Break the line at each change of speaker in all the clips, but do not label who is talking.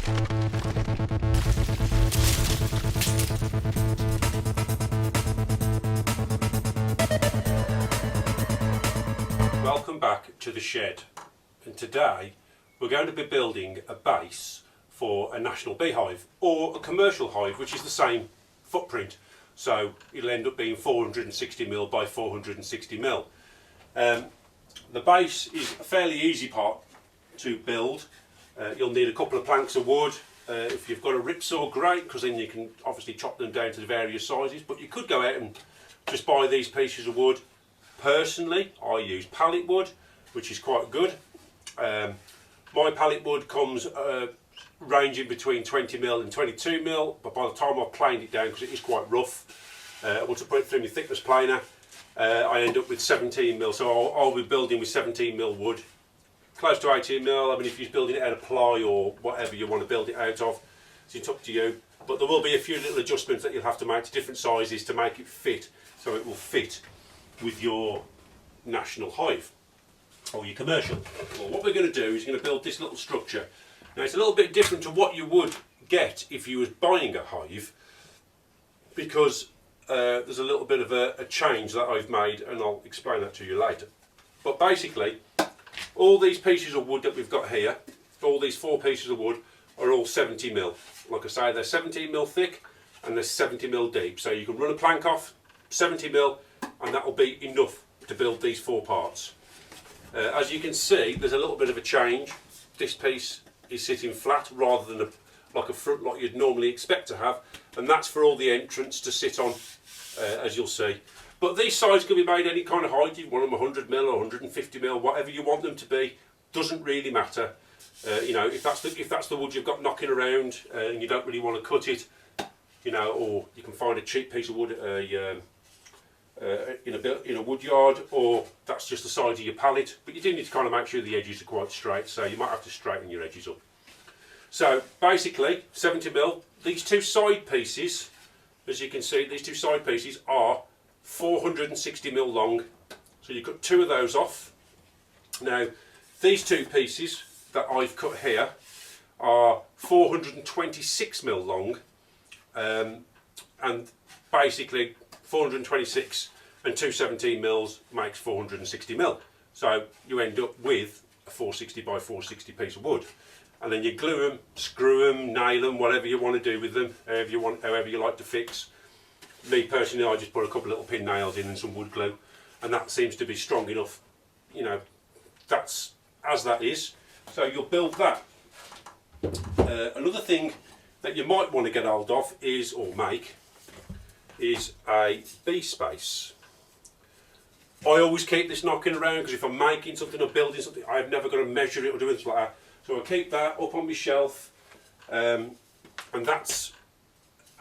Welcome back to the shed, and today we're going to be building a base for a national beehive or a commercial hive, which is the same footprint, so it'll end up being 460mm by 460mm. The base is a fairly easy part to build. You'll need a couple of planks of wood. If you've got a ripsaw, great, because then you can obviously chop them down to the various sizes, but you could go out and just buy these pieces of wood. Personally, I use pallet wood, which is quite good. My pallet wood comes ranging between 20mm and 22mm, but by the time I've planed it down, because it is quite rough, once I put it through my thickness planer, I end up with 17mm. So I'll be building with 17mm wood, close to 18mm. I mean, if you're building it out of ply or whatever you want to build it out of, it's up to you. But there will be a few little adjustments that you'll have to make to different sizes to make it fit, so it will fit with your national hive or your commercial. Well, what we're going to do is going to build this little structure. Now, it's a little bit different to what you would get if you was buying a hive, because there's a little bit of a change that I've made, and I'll explain that to you later. But basically, all these pieces of wood that we've got here, all these 4 pieces of wood, are all 70mm. Like I say, they're 17mm thick and they're 70mm deep, so you can run a plank off 70mm, and that will be enough to build these 4 parts. As you can see, there's a little bit of a change. This piece is sitting flat rather than like a front like you'd normally expect to have, and that's for all the entrance to sit on, as you'll see. But these sides can be made any kind of height. You want them 100mm or 150mm, whatever you want them to be, doesn't really matter. You know, if that's the wood you've got knocking around and you don't really want to cut it, you know, or you can find a cheap piece of wood at in a wood yard, or that's just the size of your pallet. But you do need to kind of make sure the edges are quite straight, so you might have to straighten your edges up. So basically 70mm. These 2 side pieces, as you can see, these 2 side pieces are 460mm long, so you cut 2 of those off. Now these 2 pieces that I've cut here are 426mm long, and basically 426 and 2 17mm makes 460mm. So you end up with a 460 by 460 piece of wood, and then you glue them, screw them, nail them, whatever you want to do with them, however you like to fix. Me personally, I just put a couple of little pin nails in and some wood glue, and that seems to be strong enough. You know, that's as that is. So you'll build that. Another thing that you might want to get hold of is, or make, is a bee space. I always keep this knocking around, because if I'm making something or building something, I've never got to measure it or do anything like that. So I keep that up on my shelf, and that's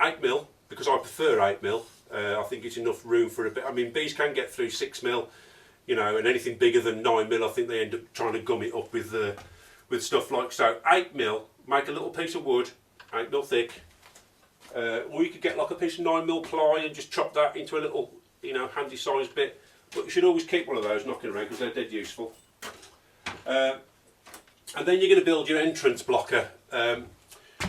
8mm, because I prefer 8mm. I think it's enough room for a bit. I mean, bees can get through 6mm, you know, and anything bigger than 9mm, I think they end up trying to gum it up with stuff like so. 8mm, make a little piece of wood, 8mm thick. Or you could get like a piece of 9mm ply and just chop that into a little, you know, handy sized bit. But you should always keep one of those knocking around, because they're dead useful. And then you're going to build your entrance blocker. Now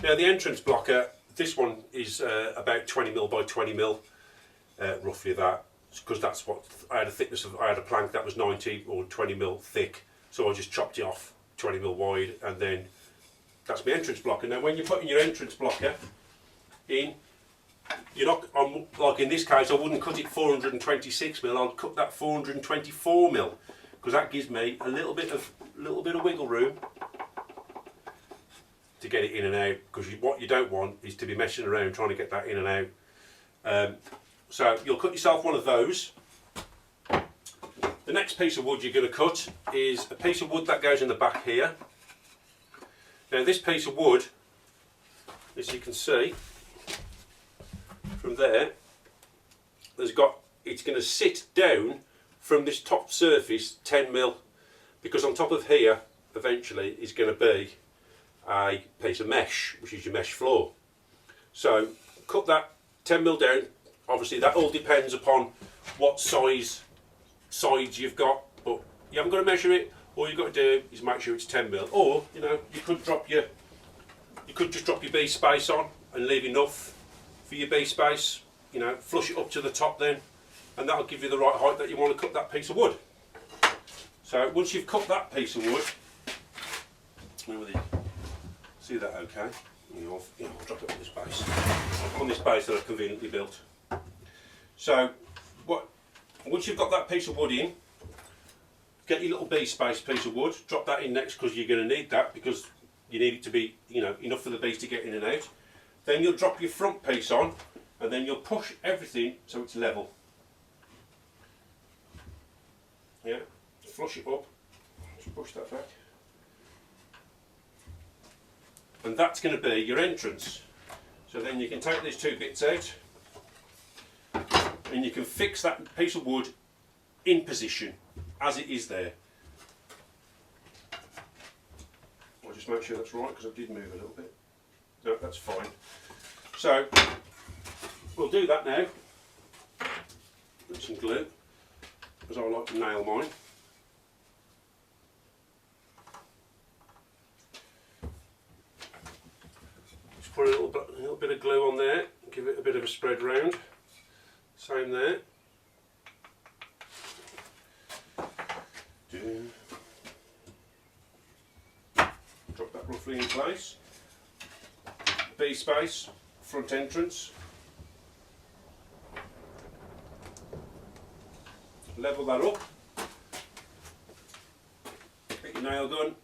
the entrance blocker, this one is about 20mm by 20mm, roughly that, because that's what I had. I had a plank that was 90 or 20mm thick, so I just chopped it off 20mm wide, and then that's my entrance blocker. Now when you're putting your entrance blocker in, you're not, like in this case, I wouldn't cut it 426mm. I'll cut that 424mm, because that gives me a little bit of wiggle room to get it in and out. Because what you don't want is to be messing around trying to get that in and out. So you'll cut yourself one of those. The next piece of wood you're going to cut is a piece of wood that goes in the back here. Now this piece of wood, as you can see from there, it's going to sit down from this top surface 10mm, because on top of here eventually is going to be a piece of mesh, which is your mesh floor. So cut that 10mm down. Obviously that all depends upon what size sides you've got, but you haven't got to measure it. All you've got to do is make sure it's 10mm, or you know, you could drop your You could just drop your bee space on and leave enough for your bee space, you know, flush it up to the top then, and that'll give you the right height that you want to cut that piece of wood. So once you've cut that piece of wood, see that okay? I'll drop it on this base that I've conveniently built. So once you've got that piece of wood in, get your little bee space piece of wood, drop that in next because you're going to need that because you need it to be, you know, enough for the bees to get in and out. Then you'll drop your front piece on and then you'll push everything so it's level. Yeah, flush it up, just push that back. And that's going to be your entrance. So then you can take these two bits out and you can fix that piece of wood in position as it is there. I'll just make sure that's right because I did move a little bit. No, that's fine. So we'll do that now with some glue, as I like to nail mine. Just put a little bit of glue on there, give it a bit of a spread round. Same there. Drop that roughly in place. Bee space, front entrance. Level that up. Get your nail gun.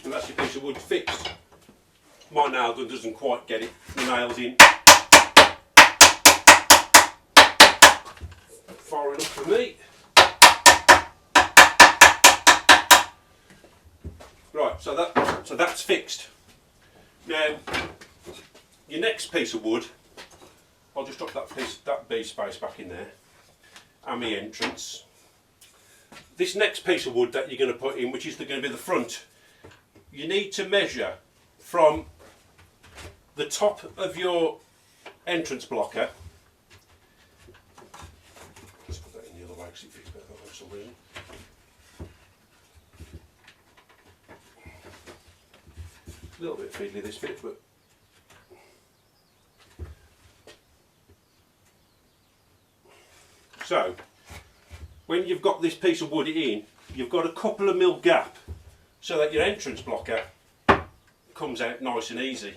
And that's your piece of wood fixed. My nail gun doesn't quite get it, the nails in far enough for me. Right, so that's fixed. Now, your next piece of wood, I'll just drop that bee space back in there, and my entrance. This next piece of wood that you're going to put in, which is going to be the front, you need to measure from the top of your entrance blocker. Let's put that in the other way because it fits better for some reason. A little bit fiddly this bit, but so when you've got this piece of wood in, you've got a couple of mil gap so that your entrance blocker comes out nice and easy.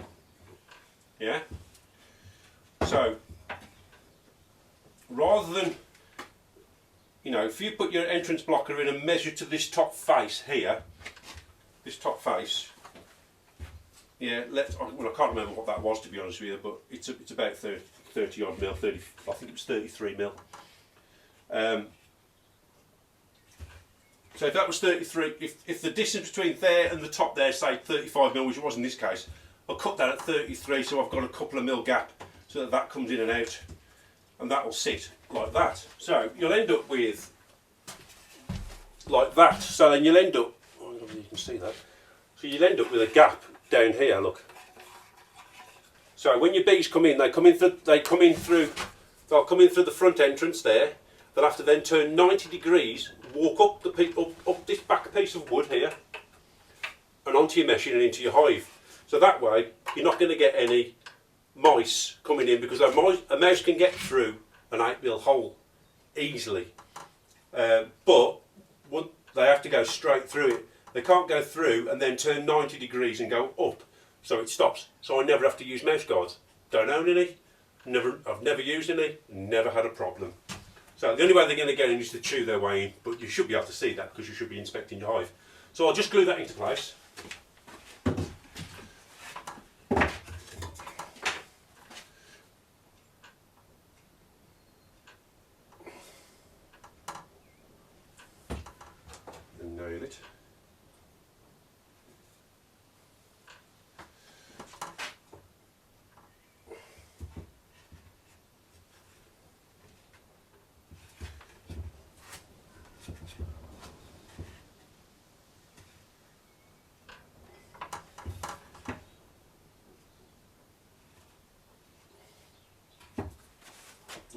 Yeah? So rather than, you know, if you put your entrance blocker in and measure to this top face here, this top face, yeah, well, I can't remember what that was to be honest with you, but it's about 30 odd mil, 30, I think it was 33 mil. So if that was 33, if the distance between there and the top there, say 35 mil, which it was in this case, I'll cut that at 33, so I've got a couple of mil gap, so that comes in and out, and that will sit like that. So you'll end up with like that. So then you'll end up, I don't know if you can see that. So you'll end up with a gap down here. Look. So when your bees come in, they'll come in through the front entrance there. They'll have to then turn 90 degrees, walk up this back piece of wood here, and onto your meshing and into your hive. So that way, you're not going to get any mice coming in, because a mouse can get through an 8mm hole easily. But they have to go straight through it. They can't go through and then turn 90 degrees and go up. So it stops. So I never have to use mouse guards. Don't own any. I've never used any. Never had a problem. So the only way they're going to get in is to chew their way in. But you should be able to see that because you should be inspecting your hive. So I'll just glue that into place. And nail it.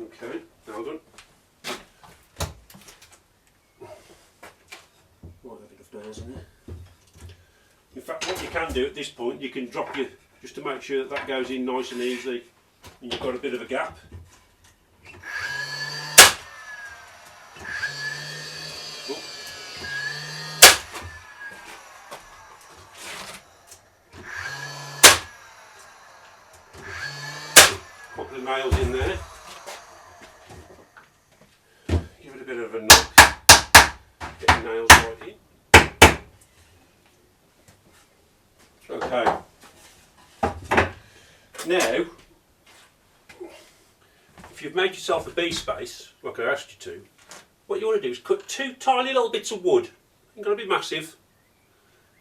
Okay, now done. Might have a bit of nails in there. In fact, what you can do at this point, you can drop your, just to make sure that that goes in nice and easily, and you've got a bit of a gap. Couple of nails in there. Give it a bit of a knock. Get the nails right in. Okay. Now, if you've made yourself a bee space, like I asked you to, what you want to do is cut 2 tiny little bits of wood. It's got to be massive.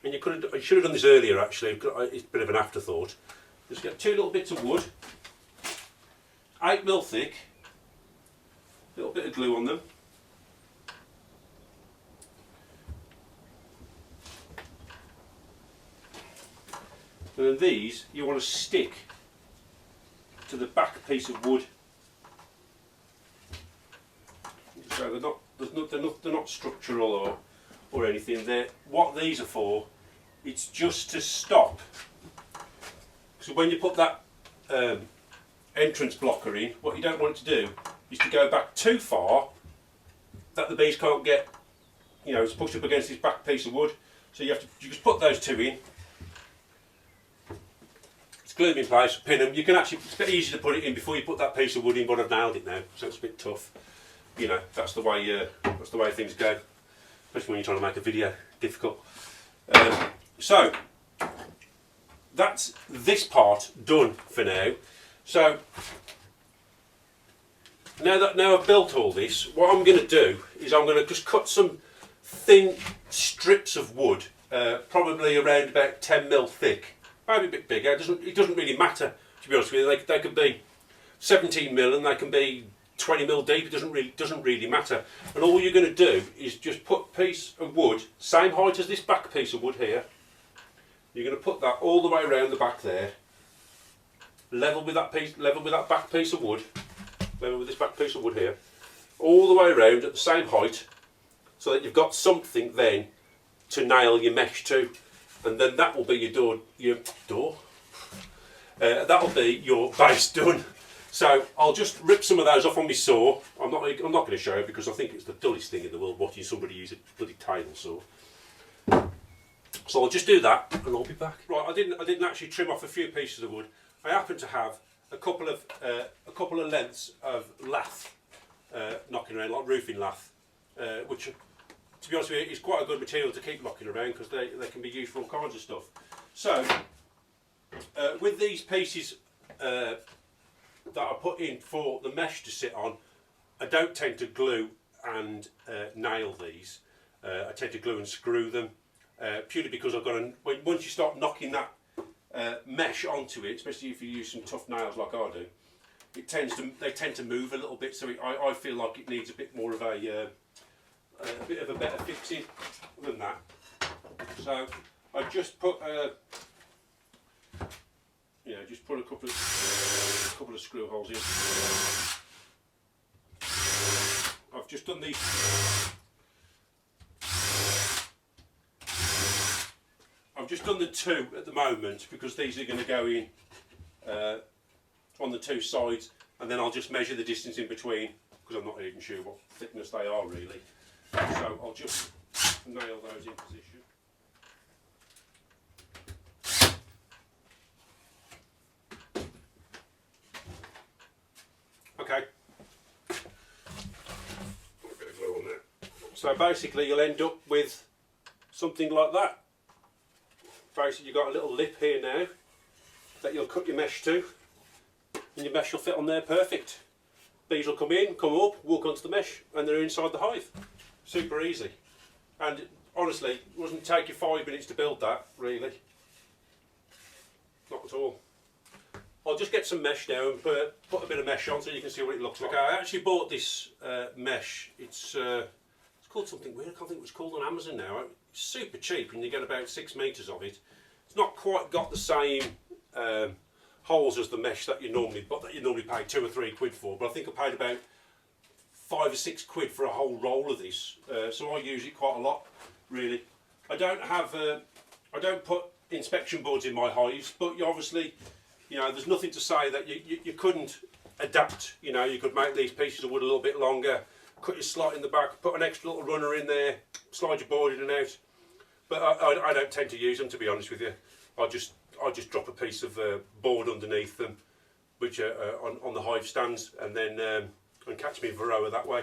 And you should have done this earlier actually. It's a bit of an afterthought. Just get 2 little bits of wood. 8mm thick, a little bit of glue on them. And then these you want to stick to the back piece of wood. So they're not structural or anything. What these are for, it's just to stop. So when you put that entrance blocker in, what you don't want it to do is to go back too far that the bees can't get, you know, it's pushed up against this back piece of wood. So you just put those 2 in. It's glue them in place, pin them. You can actually, it's a bit easier to put it in before you put that piece of wood in, but I've nailed it now, so it's a bit tough. You know, that's the way things go, especially when you're trying to make a video difficult. So that's this part done for now. So now I've built all this, what I'm going to do is I'm going to just cut some thin strips of wood, probably around about 10mm thick, maybe a bit bigger. It doesn't really matter, to be honest with you. They can be 17mm and they can be 20mm deep. It doesn't really matter. And all you're going to do is just put a piece of wood, same height as this back piece of wood here. You're going to put that all the way around the back there. Level with that back piece of wood, level with this back piece of wood here, all the way around at the same height, so that you've got something then to nail your mesh to, and then that will be your door. That'll be your base done. So I'll just rip some of those off on my saw. I'm not going to show you because I think it's the dullest thing in the world watching somebody use a bloody table saw. So I'll just do that and I'll be back. Right, I didn't actually trim off a few pieces of wood. I happen to have a couple of lengths of lath knocking around, like roofing lath, which, to be honest with you, is quite a good material to keep knocking around because they can be used for all kinds of stuff. So, with these pieces that I put in for the mesh to sit on, I don't tend to glue and nail these. I tend to glue and screw them, purely because I've got once you start knocking that mesh onto it, especially if you use some tough nails like I do, they tend to move a little bit. So I feel like it needs a bit more of a bit of a better fixing than that. So I just put just put a couple of screw holes in. I've just done these. I've just done the 2 at the moment because these are going to go in on the 2 sides, and then I'll just measure the distance in between because I'm not even sure what thickness they are really. So I'll just nail those in position. Okay. A bit of glue on there. So basically you'll end up with something like that. Basically you've got a little lip here now that you'll cut your mesh to, and your mesh will fit on there perfect. Bees will come in, come up, walk onto the mesh, and they're inside the hive. Super easy. And honestly, it doesn't take you 5 minutes to build that, really. Not at all. I'll just get some mesh now and put a bit of mesh on so you can see what it looks like. Okay, I actually bought this mesh. It's called something weird. I can't think what it's called on Amazon now. It's super cheap and you get about 6 metres of it. It's not quite got the same holes as the mesh that you normally pay £2 or £3 for. But I think I paid about £5 or £6 for a whole roll of this, so I use it quite a lot, really. I don't put inspection boards in my hives, but obviously, you know, there's nothing to say that you couldn't adapt. You know, you could make these pieces of wood a little bit longer, cut your slot in the back, put an extra little runner in there, slide your board in and out. But I don't tend to use them, to be honest with you. I just drop a piece of board underneath them, which are on the hive stands, and then and catch me varroa that way,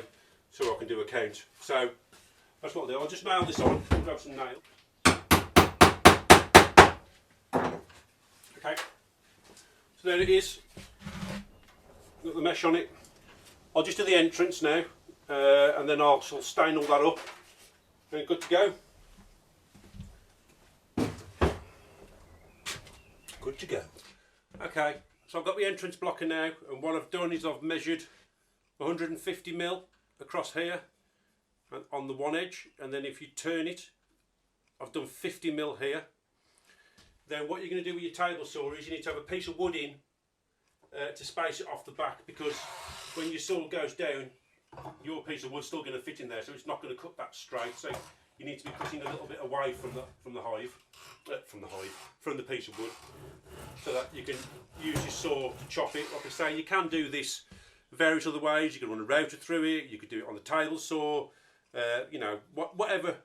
so I can do a count. So that's what I'll do. I'll just nail this on. Grab some nails. Okay. So there it is. Got the mesh on it. I'll just do the entrance now, and then I'll stain all that up, and good to go. Good to go. Okay, so I've got the entrance blocker now, and what I've done is I've measured 150mm across here and on the one edge, and then if you turn it, I've done 50mm here. Then what you're going to do with your table saw is you need to have a piece of wood in to space it off the back, because when your saw goes down, your piece of wood's still going to fit in there, so it's not going to cut that straight. So you need to be cutting a little bit away from the piece of wood, so that you can use your saw to chop it. Like I say, you can do this various other ways. You can run a router through it. You could do it on the table saw. You know, whatever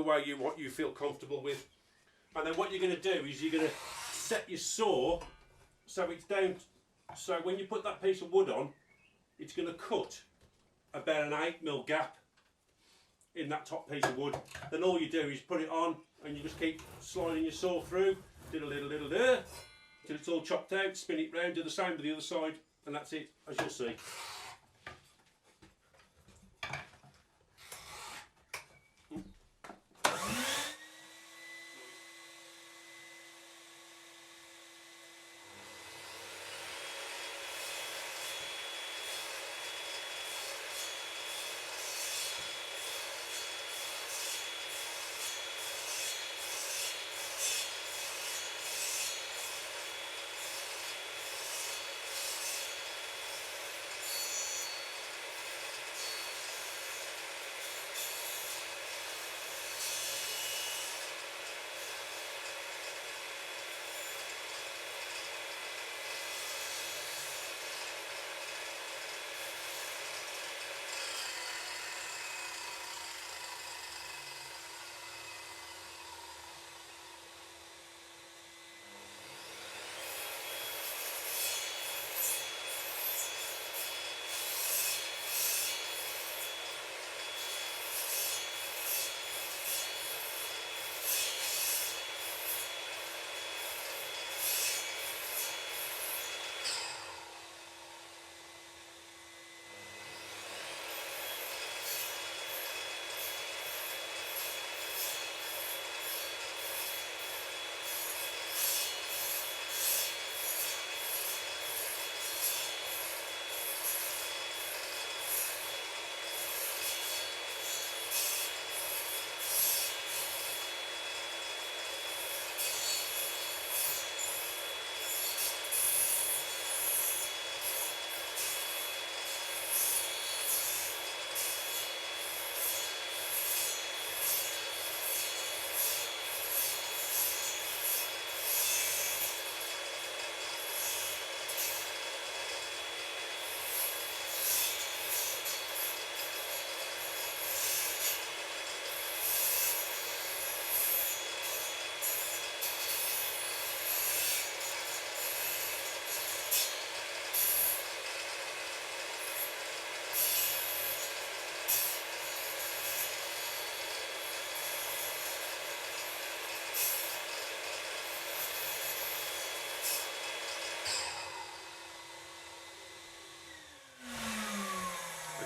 way you feel comfortable with. And then what you're going to do is you're going to set your saw so it's down. So when you put that piece of wood on, it's going to cut about an 8mm gap in that top piece of wood. Then all you do is put it on, and you just keep sliding your saw through, till it's all chopped out. Spin it round, do the same with the other side, and that's it, as you'll see.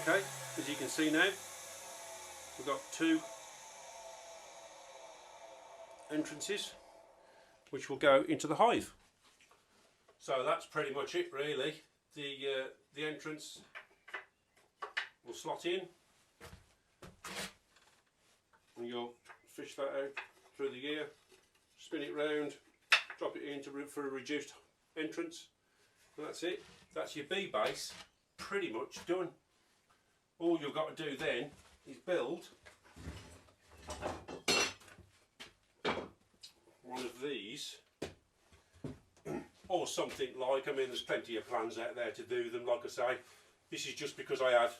Okay, as you can see now, we've got two entrances which will go into the hive. So that's pretty much it, really. The entrance will slot in, and you'll fish that out through the ear, spin it round, drop it in for a reduced entrance. And that's it. That's your bee base pretty much done. All you've got to do then is build one of these, or something like, I mean there's plenty of plans out there to do them. Like I say, this is just because I had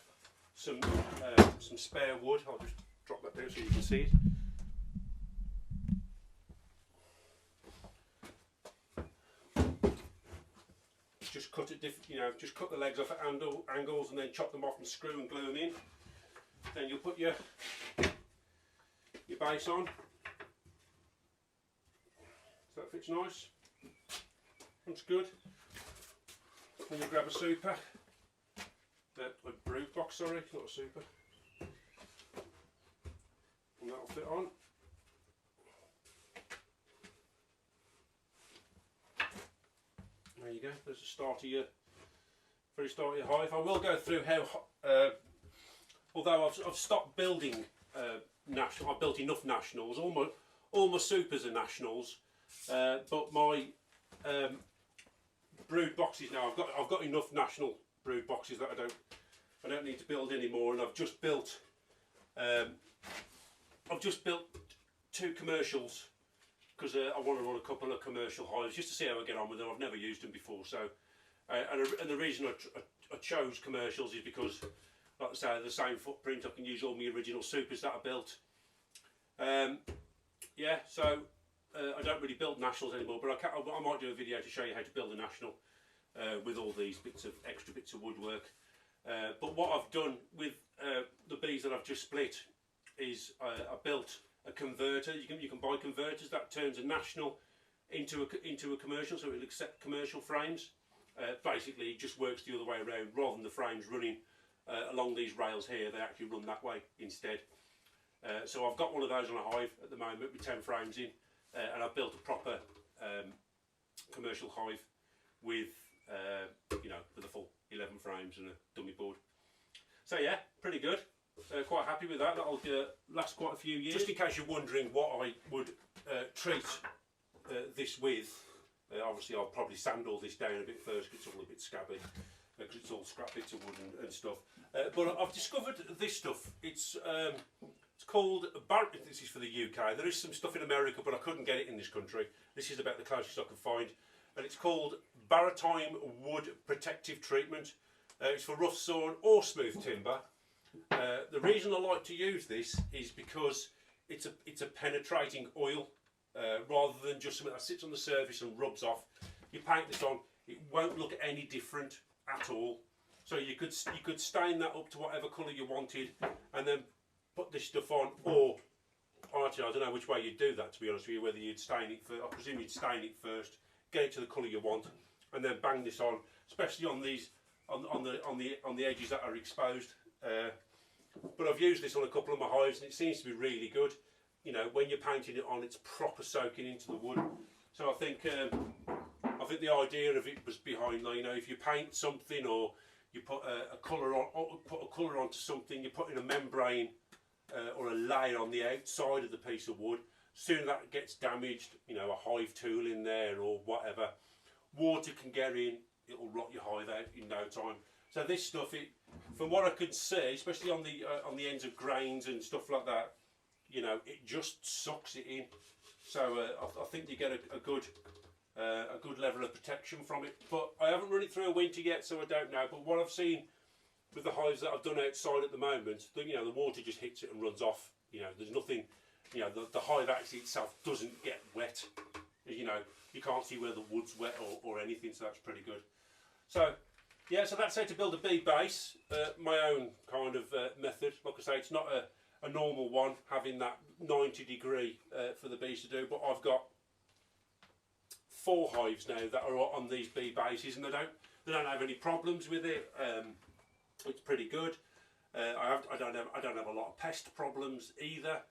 some spare wood. I'll just drop that down so you can see it. Just cut it different, just cut the legs off at angles and then chop them off and screw and glue them in. Then you'll put your base on. So that fits nice. Looks good. Then you grab a super, a brood box, sorry, not a super. And that'll fit on. There you go, there's a start of your, very start of your hive. I will go through how, although I've stopped building national, I've built enough nationals, all my supers are nationals, but my brood boxes now, I've got enough national brood boxes that I don't need to build anymore, and I've just built 2 commercials, because I want to run a couple of commercial hives just to see how I get on with them. I've never used them before, so and the reason I chose commercials is because, like I say, the same footprint. I can use all my original supers that I built. Yeah, so I don't really build nationals anymore, but I might do a video to show you how to build a national with all these extra bits of woodwork. But what I've done with the bees that I've just split is I built a converter. You can buy converters that turns a national into a commercial, so it'll accept commercial frames. Basically, it just works the other way around. Rather than the frames running along these rails here, they actually run that way instead. So I've got one of those on a hive at the moment with 10 frames in, and I've built a proper commercial hive with with a full 11 frames and a dummy board. So yeah, pretty good. Quite happy with that. That'll last quite a few years. Just in case you're wondering what I would treat this with, obviously I'll probably sand all this down a bit first because it's all a bit scabby, because it's all scrap bits of wood and stuff. But I've discovered this stuff. It's called, this is for the UK. There is some stuff in America, but I couldn't get it in this country. This is about the closest I could find. And it's called Baratime Wood Protective Treatment. It's for rough sawn or smooth timber. The reason I like to use this is because it's a penetrating oil, rather than just something that sits on the surface and rubs off. You paint this on, it won't look any different at all. So you could stain that up to whatever colour you wanted, and then put this stuff on. Or actually, I don't know which way you'd do that, to be honest with you. Whether you'd stain it first, I presume you'd stain it first, get it to the colour you want, and then bang this on, especially on these on the edges that are exposed. But I've used this on a couple of my hives and it seems to be really good. When you're painting it on, it's proper soaking into the wood. So I think the idea of it was behind, if you paint something or you put a colour on, or put a colour onto something, you're putting a membrane or a layer on the outside of the piece of wood. Soon as that gets damaged, a hive tool in there or whatever, water can get in, it'll rot your hive out in no time. So this stuff, from what I can see, especially on the ends of grains and stuff like that, it just sucks it in. So I think you get a good level of protection from it. But I haven't run it through a winter yet, so I don't know. But what I've seen with the hives that I've done outside at the moment, the water just hits it and runs off. There's nothing. The hive actually itself doesn't get wet. You can't see where the wood's wet or anything, so that's pretty good. So yeah, so that's how to build a bee base. My own kind of method. Like I say, it's not a normal one, having that 90-degree for the bees to do, but I've got 4 hives now that are on these bee bases, and they don't have any problems with it. It's pretty good. I don't have a lot of pest problems either.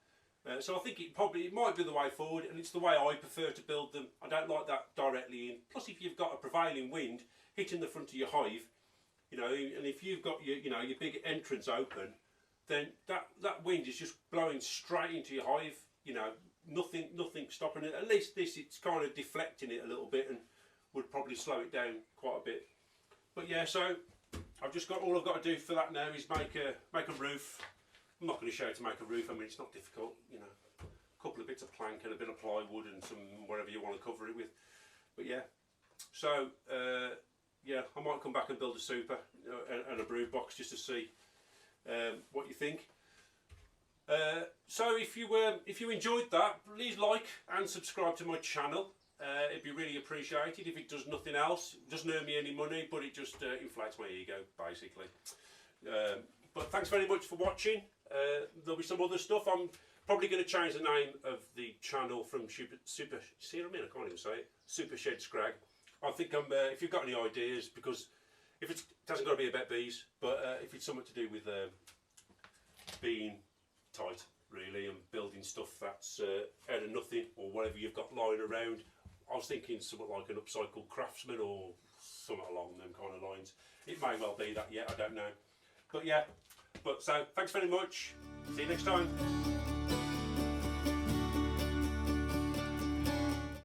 So I think it might be the way forward, and it's the way I prefer to build them. I don't like that directly in. Plus, if you've got a prevailing wind hitting the front of your hive, and if you've got your big entrance open, then that wind is just blowing straight into your hive. Nothing stopping it. At least this, it's kind of deflecting it a little bit, and would probably probably slow it down quite a bit. But yeah, so I've just got, all I've got to do for that now is make a roof. I'm not going to show you how to make a roof. I mean, it's not difficult, you know. A couple of bits of plank and a bit of plywood and some whatever you want to cover it with. But yeah, so yeah, I might come back and build a super and a brood box just to see what you think. So if you enjoyed that, please like and subscribe to my channel. It'd be really appreciated. If it does nothing else, it doesn't earn me any money, but it just inflates my ego, basically. But thanks very much for watching. There'll be some other stuff. I'm probably going to change the name of the channel from Super. See what I mean? I can't even say it. Super Shed Scrag. I think if you've got any ideas, because if it hasn't got to be about bees, but if it's something to do with being tight, really, and building stuff that's out of nothing or whatever you've got lying around. I was thinking something like an upcycled craftsman or something along them kind of lines. It may well be that yet, I don't know. But yeah, so thanks very much. See you next time.